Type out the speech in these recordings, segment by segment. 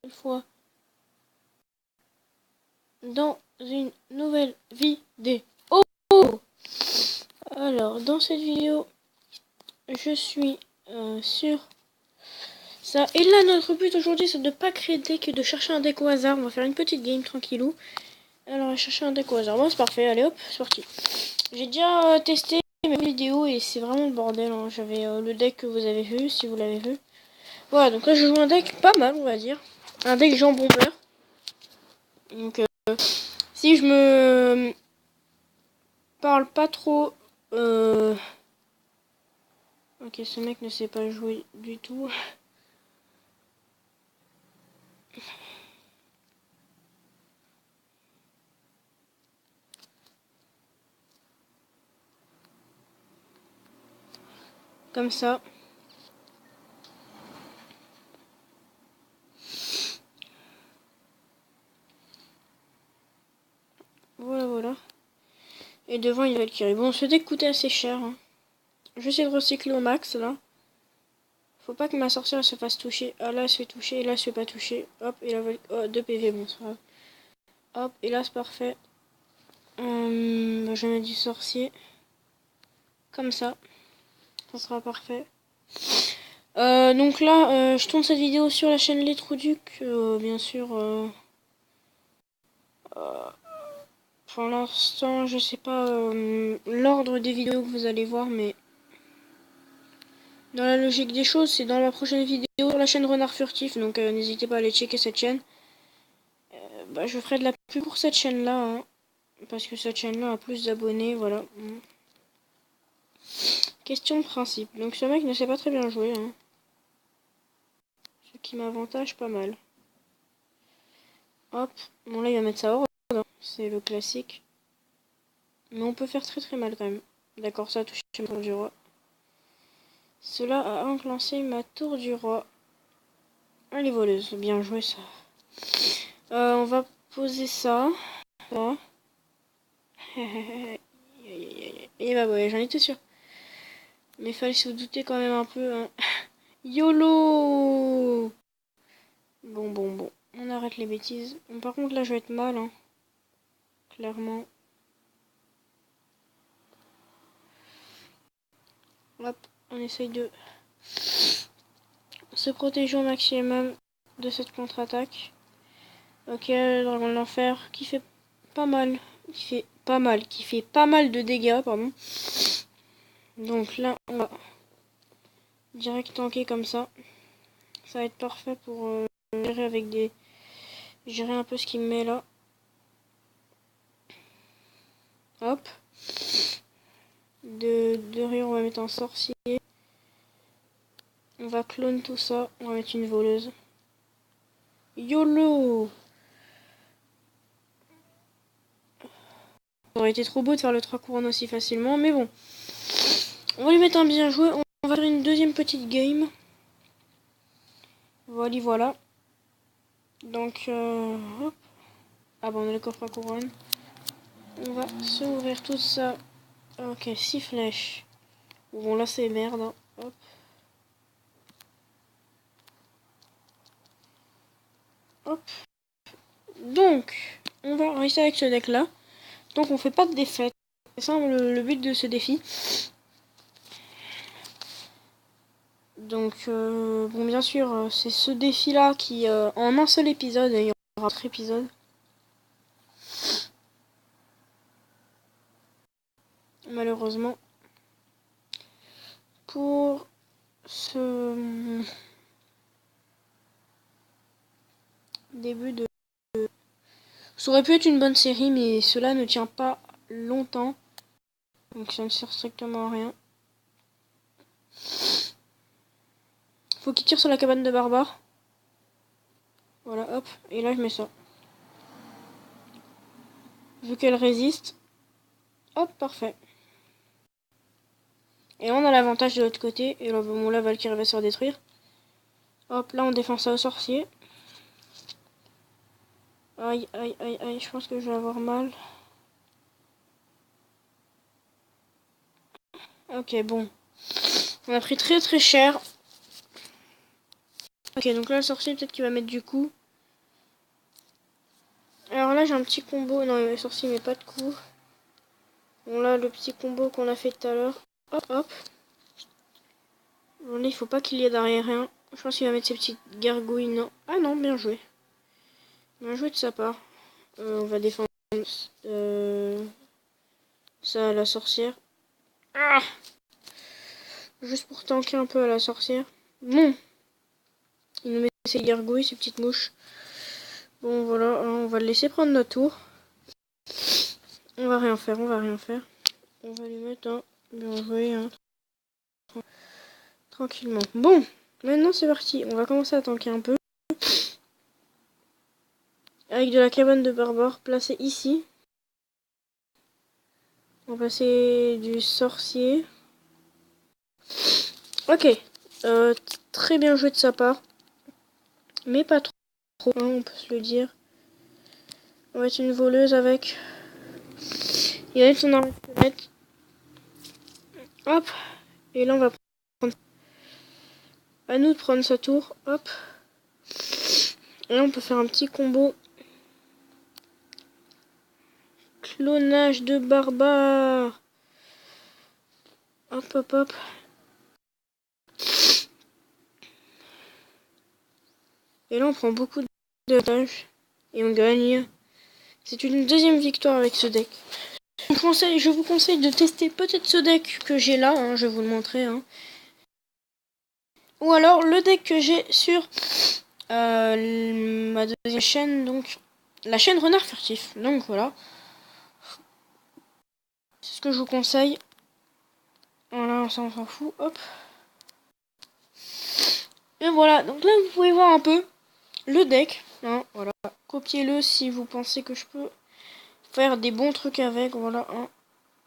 une fois dans une nouvelle vidéo. Alors, dans cette vidéo, je suis sur ça. Et là, notre but aujourd'hui, c'est de ne pas créer de deck et de chercher un deck au hasard. On va faire une petite game tranquillou. Alors, on va chercher un deck au hasard. Bon, c'est parfait. Allez, hop, c'est parti. J'ai déjà testé mes vidéos et c'est vraiment le bordel. Hein. J'avais le deck que vous avez vu, si vous l'avez vu. Voilà, donc là, je joue un deck pas mal, on va dire. Un deck jambon beurre. Donc, si je me parle pas trop... Ok, ce mec ne sait pas jouer du tout. Comme ça. Voilà, voilà. Et devant, il va le Valkyrie. Bon, ce deck coûtait assez cher. Hein. J'essaie de recycler au max, là. Faut pas que ma sorcière se fasse toucher. Ah, là, elle se fait toucher. Et là, elle se fait pas toucher. Hop, et là, oh, 2 PV, bon, c'est grave. Hop, et là, c'est parfait. Je mets du sorcier. Comme ça. Ça sera parfait. Donc là, je tourne cette vidéo sur la chaîne Les Trouducs, bien sûr. Pour l'instant, je sais pas l'ordre des vidéos que vous allez voir, mais dans la logique des choses, c'est dans la prochaine vidéo sur la chaîne Renard Furtif, donc n'hésitez pas à aller checker cette chaîne. Je ferai de la pub pour cette chaîne-là, hein, parce que cette chaîne-là a plus d'abonnés, voilà. Question de principe. Donc ce mec ne sait pas très bien jouer, hein. Ce qui m'avantage pas mal. Hop, bon là il va mettre ça hors, hein. C'est le classique. Mais on peut faire très très mal quand même. D'accord, ça a touché ma tour du roi. Cela a enclenché ma tour du roi. Elle est voleuse, bien joué ça. On va poser ça. Là. Et bah ouais, j'en étais sûr. Mais fallait se douter quand même un peu. Hein. YOLO. Bon. On arrête les bêtises. Par contre là je vais être mal. Hein. Clairement. Hop, on essaye de se protéger au maximum de cette contre-attaque. Ok, Dragon de l'Enfer qui fait pas mal. Qui fait pas mal de dégâts, pardon. Donc là, on va direct tanker comme ça. Ça va être parfait pour gérer avec des... Gérer un peu ce qu'il me met là. Hop. De rire, on va mettre un sorcier. On va clone tout ça. On va mettre une voleuse. YOLO! Ça aurait été trop beau de faire le 3 couronnes aussi facilement, mais bon. On va lui mettre un bien joué. On va faire une deuxième petite game. Voilà. Donc, hop. Ah bon, on a le coffre à couronne. On va s'ouvrir tout ça. Ok, 6 flèches. Bon, là, c'est merde. Hein. Hop. Hop. Donc, on va rester avec ce deck-là. Donc, on fait pas de défaite. C'est ça le but de ce défi. Donc, bon, bien sûr, c'est ce défi-là qui, en un seul épisode, il y aura 4 épisodes. Malheureusement. Pour ce début de... Ça aurait pu être une bonne série, mais cela ne tient pas longtemps. Donc ça ne sert strictement à rien. Faut qu'il tire sur la cabane de barbare. Voilà, hop. Et là, je mets ça. Vu qu'elle résiste. Hop, parfait. Et on a l'avantage de l'autre côté. Et là, bon, la Valkyrie va se faire détruire. Hop, là, on défend ça au sorcier. Aïe. Je pense que je vais avoir mal. Ok, bon. On a pris très cher. Ok, donc là, le sorcier, peut-être qu'il va mettre du coup. j'ai un petit combo. Non, les sorciers mais pas de coup. Bon là, le petit combo qu'on a fait tout à l'heure. Hop, hop. Bon là, il faut pas qu'il y ait derrière rien. Je pense qu'il va mettre ses petites gargouilles. Non. Ah non, bien joué. Bien joué de sa part. On va défendre ça à la sorcière. Ah, juste pour tanker un peu à la sorcière. Bon. Il nous met ses gargouilles, ses petites mouches. Bon voilà, on va le laisser prendre notre tour. On va rien faire, on va rien faire. On va lui mettre un bien joué, hein, tranquillement. Bon, maintenant c'est parti. On va commencer à tanker un peu. Avec de la cabane de barbare placée ici. On va passer du sorcier. Ok, très bien joué de sa part. Mais pas trop, hein, on peut se le dire. On va être une voleuse avec. Il va être son arme squelette. Hop. Et là on va prendre. À nous de prendre sa tour. Hop. Et là on peut faire un petit combo. Clonage de barbare. Hop hop hop. Et là on prend beaucoup de tâches. Et on gagne. C'est une deuxième victoire avec ce deck. Je vous conseille de tester peut-être ce deck que j'ai là, hein, je vais vous le montrer. Hein. Ou alors le deck que j'ai sur ma deuxième chaîne, donc la chaîne Renard Furtif. Donc voilà. C'est ce que je vous conseille. Voilà, ça on s'en fout. Hop. Et voilà, donc là vous pouvez voir un peu le deck. Hein, voilà. Copiez-le si vous pensez que je peux faire des bons trucs avec. Voilà. Hein.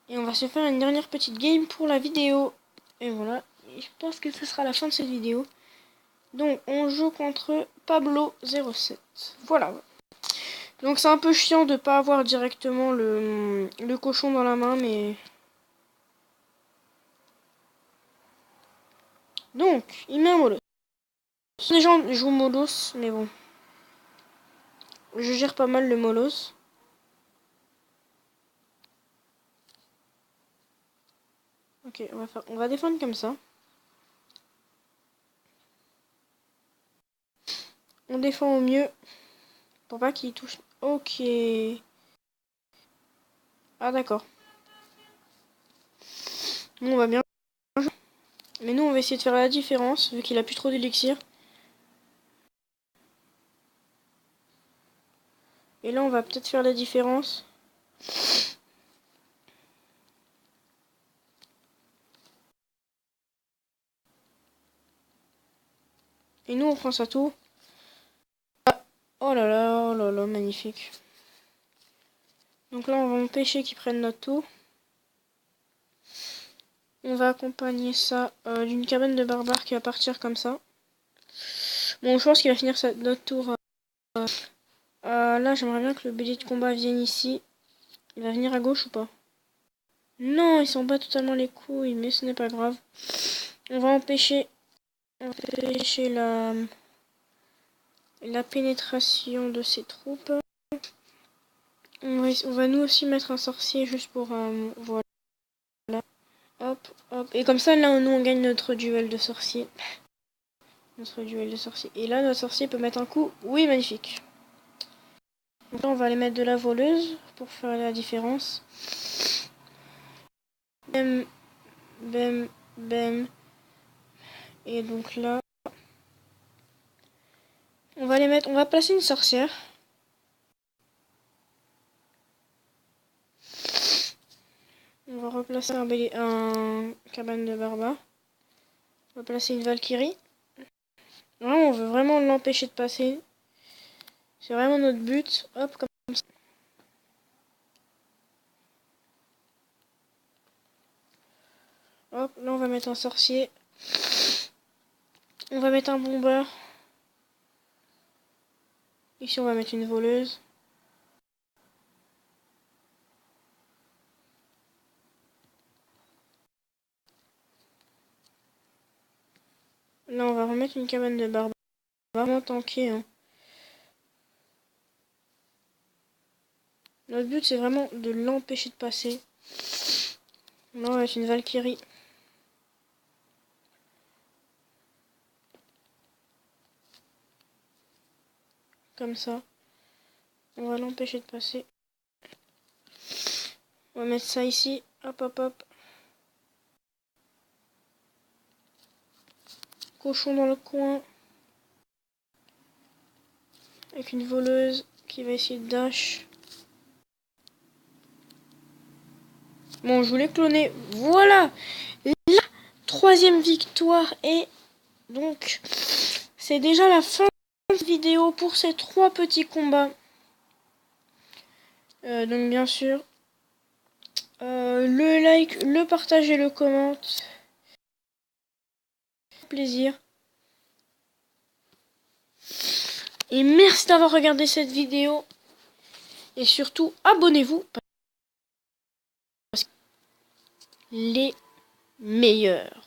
Et on va se faire une dernière petite game pour la vidéo. Et voilà. Et je pense que ce sera la fin de cette vidéo. Donc on joue contre Pablo07. Voilà. Donc c'est un peu chiant de pas avoir directement le cochon dans la main, mais... Donc, il met un Molos. Les gens jouent Molos, mais bon. Je gère pas mal le Molos. Ok, on va défendre comme ça. On défend au mieux. Pour pas qu'il touche. Ok. Ah d'accord. Nous on va bien jouer. Mais nous on va essayer de faire la différence, vu qu'il a plus trop d'élixir. Et là on va peut-être faire la différence. Et nous on prend sa tour. Oh là là, oh là là, magnifique. Donc là on va empêcher qu'ils prennent notre tour. On va accompagner ça d'une cabane de barbares qui va partir comme ça. Bon, je pense qu'il va finir notre tour. Là, j'aimerais bien que le bélier de combat vienne ici. Il va venir à gauche ou pas? Non, ils sont pas totalement les couilles, mais ce n'est pas grave. On va empêcher la pénétration de ces troupes. On va nous aussi mettre un sorcier juste pour... voilà. Hop, hop. Et comme ça, là, nous, on gagne notre duel de sorcier. Notre duel de sorcier. Et là, notre sorcier peut mettre un coup. Oui, magnifique. Donc là, on va aller mettre de la voleuse pour faire la différence. Bam, bam, bam. Et donc là, on va placer une sorcière. On va replacer un cabane de barbares. On va placer une Valkyrie. Là, on veut vraiment l'empêcher de passer. C'est vraiment notre but. Hop, comme ça. Hop, là, on va mettre un sorcier. On va mettre un bombeur. Ici, on va mettre une voleuse. Là, on va remettre une cabane de barbares. Vraiment tanké, hein. Notre but, c'est vraiment de l'empêcher de passer. Là, on va mettre une Valkyrie. Comme ça. On va l'empêcher de passer. On va mettre ça ici. Hop, hop, hop. Cochon dans le coin. Avec une voleuse qui va essayer de dash. Bon, je voulais cloner. Voilà! La troisième victoire. Et donc, c'est déjà la fin de la vidéo pour ces 3 petits combats. Donc, bien sûr, le like, le partage et le comment. Plaisir. Et merci d'avoir regardé cette vidéo. Et surtout, abonnez-vous. Parce que les meilleurs.